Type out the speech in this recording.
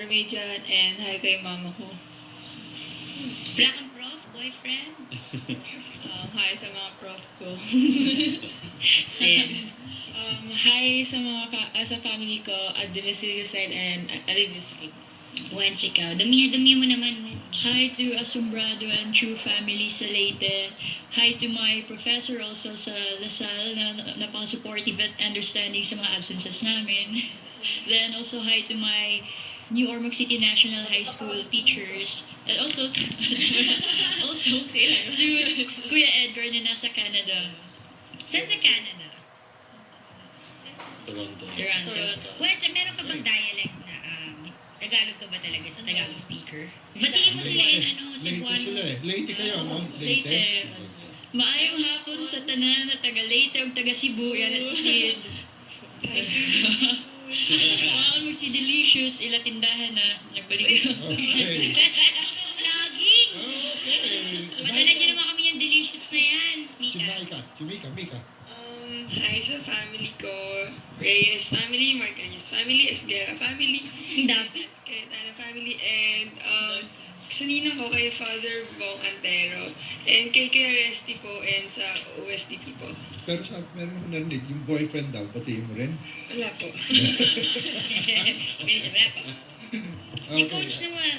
Parmesan, and hi kay mama ko. Wala kang prof, boyfriend? Hi sa mga prof ko. Sin. Hi sa mga sa family ko at the Basilio side and Alivio side. Wench, ikaw. Damihan mo naman, Wench. Hi to Asombrado and True Family sa Leyte. Hi to my professor also sa Lasal na napaka-supportive at understanding sa mga absences namin. Then also hi to my New Ormoc City National High School teachers. And also to Kuya Edgar na nasa Canada. Saan sa Canada? Toronto. Toronto. Wench, meron ka bang dialect na Tagalog ka ba talaga sa Tagalog speaker? Batiin mo sila yung Leyte sila eh. Leyte kayo, no? Leyte. Maayong hapon sa tanan na taga Leyte o taga Cebu. Yan at si Sid. Maon mo si Delicious, ila tindahan na nagbalik. Okay. Vlogging! Okay. Madala niyo naman kami yung delicious na yan, Si Mika. Mika. Hi sa family ko, Reyes family, Marcañas family, Esguerra family, Dapat. Cayetana family, and sa ninang ko kay Father Bong Antero, and kay Resty po, and sa OSDP po. Pero meron ko narinig, yung boyfriend daw, batiin mo rin. Wala po. Bilis, wala pa. Si Okay. Coach naman.